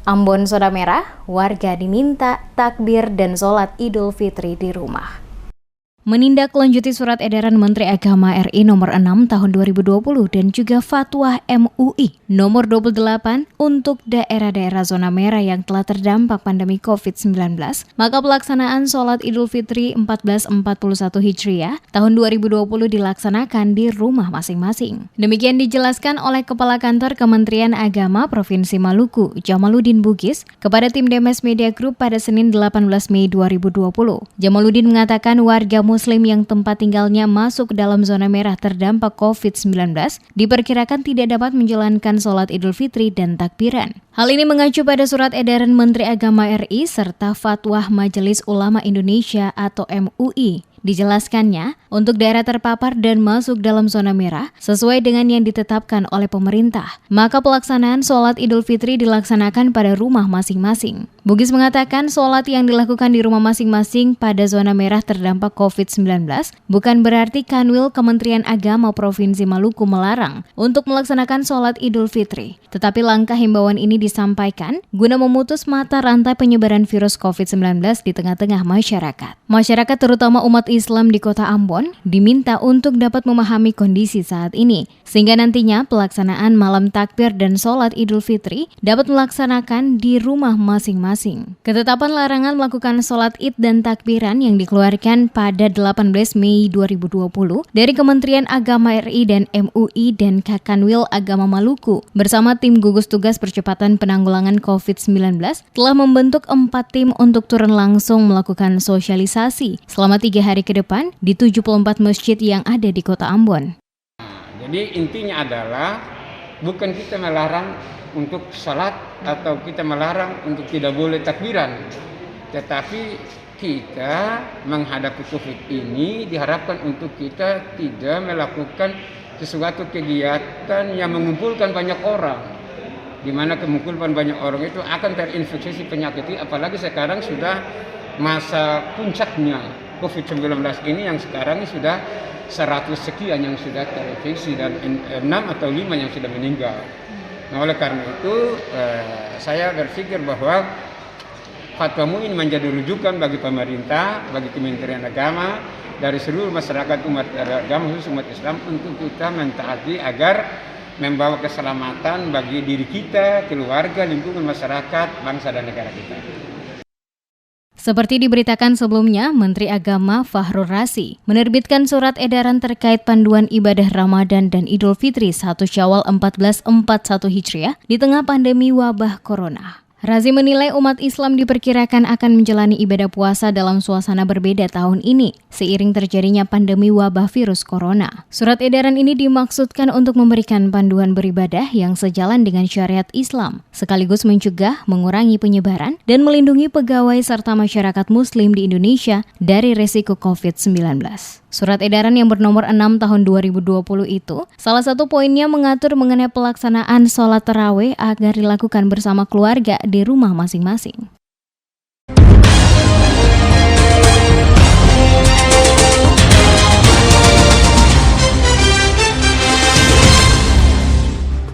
Ambon zona merah, warga diminta takbir dan sholat Idul Fitri di rumah. Menindaklanjuti surat edaran Menteri Agama RI nomor 6 tahun 2020 dan juga fatwa MUI nomor 28 untuk daerah-daerah zona merah yang telah terdampak pandemi COVID-19, maka pelaksanaan sholat Idul Fitri 1441 Hijriah tahun 2020 dilaksanakan di rumah masing-masing. Demikian dijelaskan oleh Kepala Kantor Kementerian Agama Provinsi Maluku, Jamaluddin Bugis, kepada tim Demes Media Group pada Senin 18 Mei 2020. Jamaluddin mengatakan warga Muslim yang tempat tinggalnya masuk dalam zona merah terdampak COVID-19 diperkirakan tidak dapat menjalankan sholat Idul Fitri dan takbiran. Hal ini mengacu pada surat edaran Menteri Agama RI serta fatwa Majelis Ulama Indonesia atau MUI. Dijelaskannya, untuk daerah terpapar dan masuk dalam zona merah sesuai dengan yang ditetapkan oleh pemerintah, maka pelaksanaan sholat Idul Fitri dilaksanakan pada rumah masing-masing. Bugis mengatakan sholat yang dilakukan di rumah masing-masing pada zona merah terdampak COVID-19 bukan berarti Kanwil Kementerian Agama Provinsi Maluku melarang untuk melaksanakan sholat Idul Fitri. Tetapi langkah himbauan ini disampaikan guna memutus mata rantai penyebaran virus COVID-19 di tengah-tengah masyarakat. Masyarakat terutama umat Islam di Kota Ambon diminta untuk dapat memahami kondisi saat ini, sehingga nantinya pelaksanaan malam takbir dan sholat Idul Fitri dapat melaksanakan di rumah masing-masing. Ketetapan larangan melakukan sholat Id dan takbiran yang dikeluarkan pada 18 Mei 2020 dari Kementerian Agama RI dan MUI dan Kakanwil Agama Maluku bersama tim gugus tugas percepatan penanggulangan COVID-19 telah membentuk 4 tim untuk turun langsung melakukan sosialisasi selama 3 hari ke depan di 74 masjid yang ada di Kota Ambon. Jadi intinya adalah bukan kita melarang untuk salat atau kita melarang untuk tidak boleh takbiran, tetapi kita menghadapi COVID ini diharapkan untuk kita tidak melakukan sesuatu kegiatan yang mengumpulkan banyak orang, di mana mengumpulkan banyak orang itu akan terinfeksi penyakit ini, apalagi sekarang sudah masa puncaknya COVID-19 ini yang sekarang sudah 100 sekian yang sudah terinfeksi dan 6 atau 5 yang sudah meninggal. Nah, oleh karena itu saya berpikir bahwa fatwa MUI ini menjadi rujukan bagi pemerintah, bagi Kementerian Agama, dari seluruh masyarakat umat agama khusus umat Islam untuk kita mentaati agar membawa keselamatan bagi diri kita, keluarga, lingkungan masyarakat, bangsa dan negara kita. Seperti diberitakan sebelumnya, Menteri Agama Fahrul Razi menerbitkan surat edaran terkait panduan ibadah Ramadan dan Idul Fitri 1 Syawal 1441 Hijriah di tengah pandemi wabah corona. Razi menilai umat Islam diperkirakan akan menjalani ibadah puasa dalam suasana berbeda tahun ini, seiring terjadinya pandemi wabah virus corona. Surat edaran ini dimaksudkan untuk memberikan panduan beribadah yang sejalan dengan syariat Islam, sekaligus mencegah, mengurangi penyebaran, dan melindungi pegawai serta masyarakat Muslim di Indonesia dari resiko COVID-19. Surat edaran yang bernomor 6 tahun 2020 itu, salah satu poinnya mengatur mengenai pelaksanaan sholat tarawih agar dilakukan bersama keluarga di rumah masing-masing.